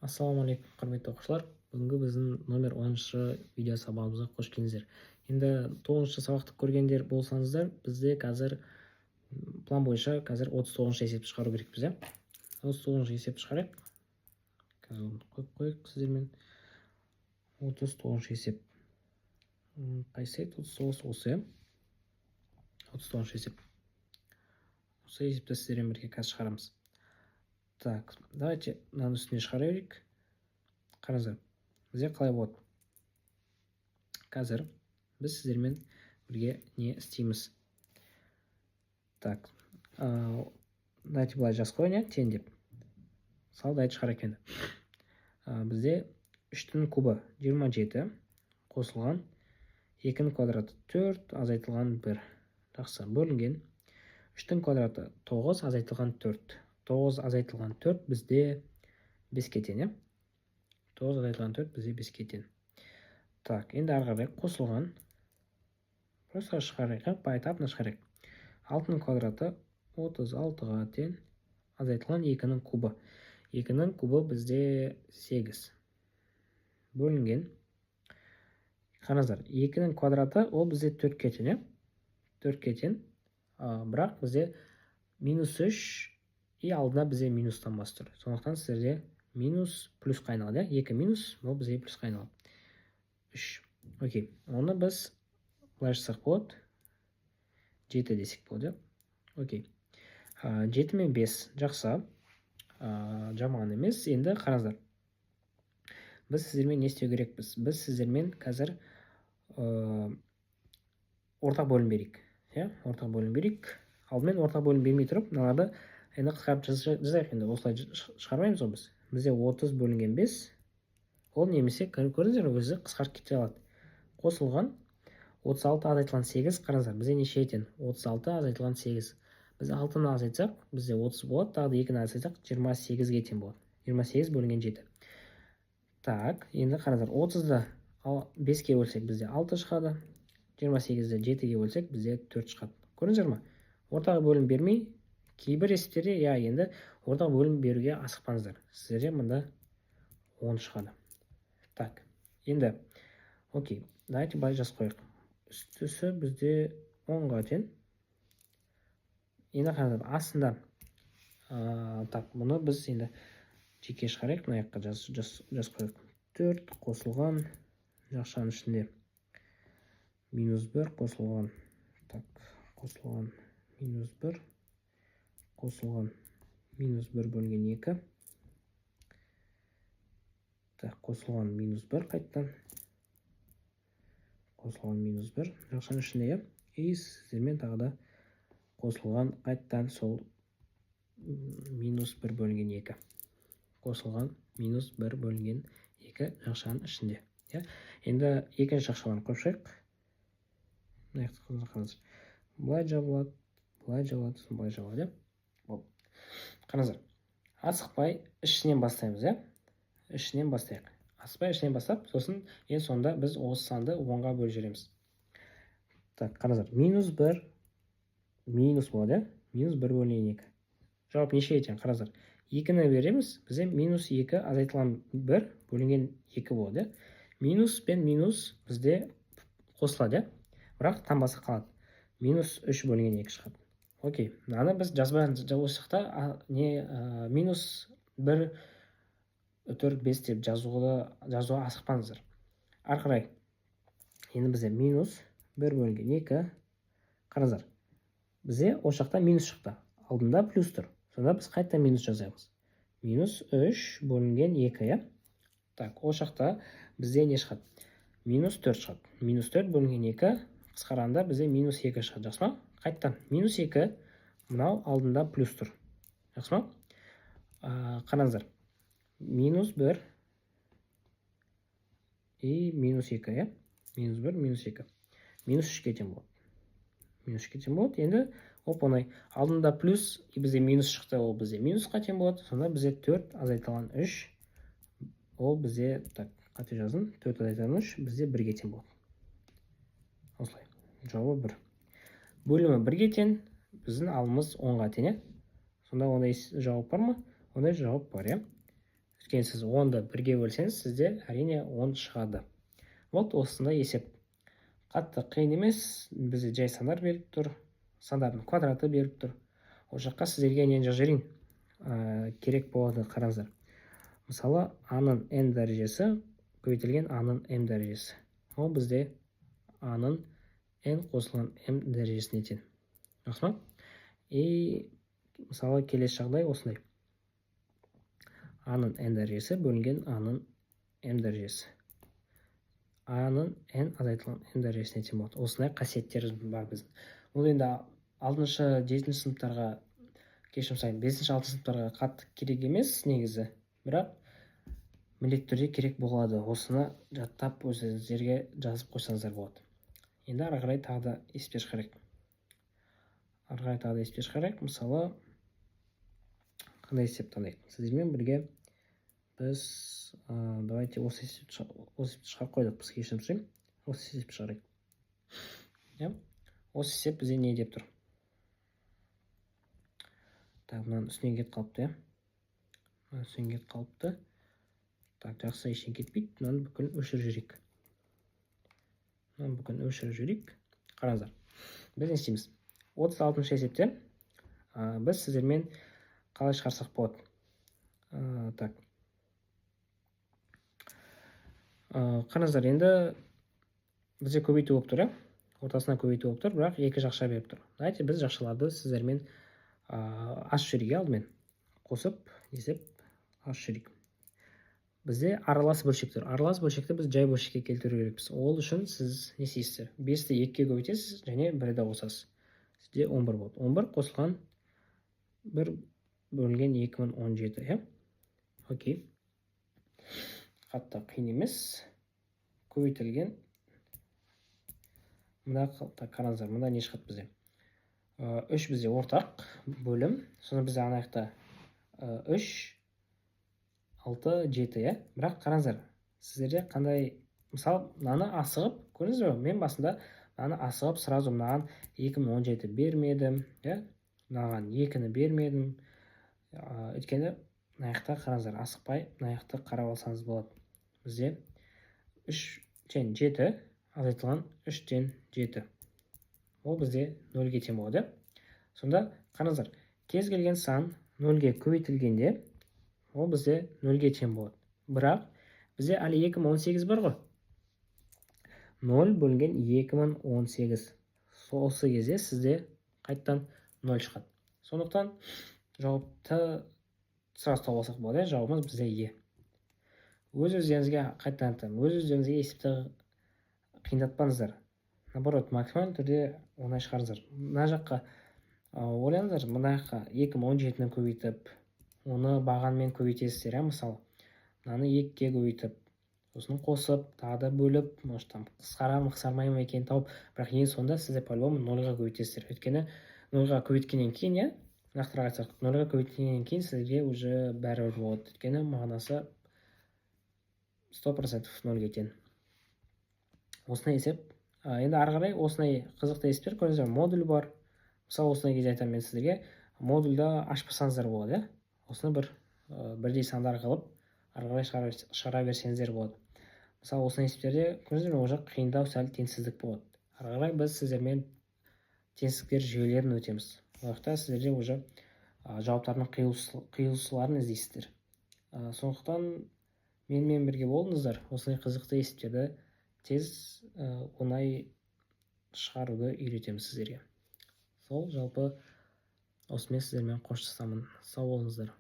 Ассалаумағалейкум, құрметті оқушылар. Бүгінгі біздің номер 10-шы видео сабағымызға қош келдіңіздер. Енді 9-шы сабақты көргендер болсаңыздар, бізде қазір план бойынша қазір 39-шы есепті шығару керекпіз, 39-шы есепті шығарайық. Қазір оны қойып қойық сіздермен. 39-шы есеп. Қайсы еді? 39 осы, 39-шы есеп. Осы есепті сіздермен бірге қазір шығарамыз. Так, давайте мынаның үстіне шығара берейік. Қараңыздар, бізде қалай болады? Қазір біз сіздермен бірге не істейміз? Так, давайте былай жазып қояйын, тең деп. Мысалы, давайте шығарайық енді. Бізде 3-тің кубы 27 қосылған 2-нің квадраты 4 азайтылған 1. Жақсы, бөлінген 3-тің квадраты 9 азайтылған 4. 9 азайтылған 4 бізде 5-ке тең, 9 азайтылған 4 бізде 5-ке тең. Так, енді ары қарай қосылған. Просто шығарайық, поэтапно шығарайық. 6-ның квадраты 36-ға тең, азайтылған 2-нің кубы. 2-нің кубы бізде 8. Бөлінген. Қараңыздар, 2-нің квадраты ол бізде 4-ке тең, 4-ке тең. Бірақ бізде минус 3 и алдына бізде минустан бас тұр. Сондықтан сіздерде минус плюсқа айналады. 2 минус, ол бізде плюсқа айналады. 3. Окей. Оны біз былай жасақ болады. 7 десек болады. Окей. 7 мен 5 жақсы. Жаман емес. Енді қараңыздар. Біз сіздермен не істеу керекпіз? Біз сіздермен қазір ортақ бөлім берейік. Ортақ бөлім берейік. Алдымен ортақ бөлім бермей тұрып, мыналарды енді қысқарып жазайық. Енді осылай шығармаймыз ғой біз. Бізде 30 бөлінген 5. Ол немесе көрдіңіздер өзі қысқарып кете алады. Қосылған 36 азайтылған 8. Қараңыздар, бізде неше тең? 36 азайтылған 8. Біз 6-ны азайтсақ, бізде 30 болады. Тағы 2-ні азайтсақ, 28-ге тең болады. 28 бөлінген 7. Так, енді қараңыздар, 30-ды 5-ке бөлсек, бізде 6 шығады. 28-ді 7-ге бөлсек, бізде 4 шығады. Көрдіңіздер ме? Ортақ бөлім бермей, кейбір есептерде енді ортақ бөлім беруге асықпаңыздар. Сіздерде мұнда 10 шығады. Так, енді окей, давайте былай жазып қояйық. Үстісі бізде 10-ға тең. Енді қараңыздар, астында так, мұны біз енді жеке шығарайық, мына жаққа жазып қояйық. 4 қосылған жақшаның ішінде минус 1 қосылған. Так, қосылған минус 1 қосылған минус 1 бөлінген 2. Так, қосылған минус 1 қайттан. Қосылған минус 1 жақшаның ішінде, и сіздермен тағы да қосылған қайттан сол минус 1 бөлінген 2. Қосылған минус 1 бөлінген 2 жақшаның ішінде. Енді екінші жақшаларын қойып шығайық. Бұлай жабылады, бұлай жабылады, бұлай жабылады. Қараңыздар, асықпай ішінен бастаймыз, ішінен бастайық. Асықпай ішінен бастап, сосын ең соңында біз осы санды 10-ға бөліп жібереміз. Так, қараңыздар, минус 1 минус болады, минус 1 бөлінген 2. Жауап неше екен? Қараңыздар, 2-ні береміз, бізде минус 2 азайтылған 1 бөлінген 2 болады. Минус пен минус бізде қосылады, бірақ таңбасы қалады. Минус 3 бөлінген 2 шығады. Окей, мынаны біз жазбасақта минус 1, 4, 5 деп жазуға асықпаңыздар. Ары қарай, енді бізде минус 1 бөлінген 2. Қараңыздар, бізде ол жақта минус шықты, алдында плюс тұр. Сонда біз қайта минус жазаймыз. Минус 3 бөлінген 2. Так, ол жақта бізде не шығады? Минус 4 шығады. Минус 4 бөлінген 2 қысқарғанда бізде минус 2 шығады. Жақсы ма? Қайттан минус 2, мынау алдында плюс тұр. Жақсы ма? Қараңыздар, минус 1 и минус 2, минус 1, минус 2. Минус 3-ке тең болады. Минус 3-ке тең болады. Енді оп-оңай. Алдында плюс, и бізде минус шықты, ол бізде минусқа тең болады. Сонда бізде 4 азайтылған 3, ол бізде, так, қате жазын, 4 азайтылған 3, бізде 1-ге тең болады. Осылай. Жауабы 1. Бөлімі 1-ге тең, біздің алымыз 10-ға тең. Сонда ондай жауап бар ма? Ондай жауап бар, Өйткені сіз 10-ды 1-ге бөлсеңіз, сізде әрине 10 шығады. Вот осындай есеп. Қатты қиын емес, бізде жай сандар беріп тұр, сандардың квадраты беріп тұр. Ол жаққа сіздерге нені жазып жіберейін? Керек болады, қараңыздар. Мысалы, a-ның n дәрежесі көбейтілген a-ның m дәрежесі. Ол бізде a-ның n қосылған m дәрежесіне тең. Жақсы ма? И мысалы келесі жағдай осындай. a-ның n дәрежесі бөлінген a-ның m дәрежесі. a-ның n азайтылған m дәрежесіне тең болады. Осындай қасиеттер бар біздің. Ол енді 6-шы, 7-ші сыныптарға, кешірім сұраймын, 5-ші, 6-шы сыныптарға қатты керек емес негізі, бірақ міндетті түрде керек болады. Осыны жаттап өздеріңізге жазып қойсаңыздар болады. Енді ары қарай тағы да есептер қарайық. Мысалы, қандай есеп таңдайық? Сіздермен бірге біз давайте осы есепті шығарып қойдық. Біз кешірім сұраймын. Осы есепті шығарайық. Осы есеп бізде не деп тұр? Так, мынаның үстінен кетіп қалыпты, үстінен кетіп қалыпты. Так, жақсы, ештен кетпейді. Мынаны бүкіл өшіріп жіберейік. Қараңыздар. Біз не істейміз? 36-шы есепте біз сіздермен қалай шығарсақ болады? Так. Қараңыздар, енді бізде көбейту болып тұр, ортасына көбейту болып тұр, бірақ екі жақша беріп тұр. Давайте біз жақшаларды сіздермен ашып жіберейік, алдымен қосып, есеп ашып жіберейік. Бізде аралас бөлшек тұр. Аралас бөлшекті біз жай бөлшекке келтіру керекпіз. Ол үшін сіз не істейсіздер? 5-ті 2-ге көбейтесіз және 1-ді қосасыз. Сізде 11 болады. 11 қосылған 1 бөлінген 2017, Окей. Қатты қиын емес. Көбейтілген. Мұнда қараңыздар, мұнда не шығады бізде? 3 бізде ортақ бөлім. Соны бізде анаяқта 3, 6, 7, Бірақ қараңыздар, сіздерде қандай, мысалы, мынаны асығып, көрдіңіз бе? Мен басында мынаны асығып, сразу мынаған 2017 бермедім, мынаған 2-ні бермедім. Өйткені мынаяқта қараңыздар, асықпай мынаяқты қарап алсаңыз болады. Бізде 3-тен 7 азайтылған 3-тен 7. Ол бізде 0-ге тең болады. Сонда қараңыздар, кез келген сан 0-ге көбейтілгенде ол бізде 0-ге тең болады. Бірақ бізде әлі 2018 бар ғой. 0 бөлінген 2018. Осы кезде сізде қайттан 0 шығады. Сондықтан жауапты сразу тауып алсақ болады. Жауабымыз бізде Е. Өз-өздеріңізге қайттан айтамын. Өз-өздеріңізге есепті қиындатпаңыздар. Наоборот, максималды түрде оңай шығарыңыздар. Мына жаққа ойлаңыздар, мына жаққа 2017-ні көбейтіп, оны бағанмен көбейтесіздер, мысалы. Мынаны 2-ге көбейтіп, осыны қосып, тағы да бөліп, қысқармай ма екенін тауып, бірақ ең сонда сізде по-любому 0-ға көбейтесіздер. Өйткені 0-ға көбейткеннен кейін, нақтырақ айтсақ, 0-ға көбейткеннен кейін сізге уже бәрібір болады. Өйткені мағынасы 100% 0-ге тең. Осындай есеп. Енді ары қарай осындай қызықты есептер көріңіздер, модуль бар. Мысалы, осындай кезде айтамын мен сіздерге, модульді ашпасаңыздар болады. Осыны бірдей сандар қылып, ары қарай шығара берсеңіздер болады. Мысалы, осындай есептерде көріңіздер, ол жақ қиындау, сәл теңсіздік болады. Ары қарай біз сіздермен теңсіздіктер жүйелерін өтеміз. Олақта сіздерде уже жауаптардың қиылысуларын іздейсіздер. Сондықтан менімен бірге болыңыздар, осындай қызықты есептерді тез оңай шығаруды үйретеміз сіздерге. Сол жалпы осымен сіздермен қоштасамын. Сау болыңыздар.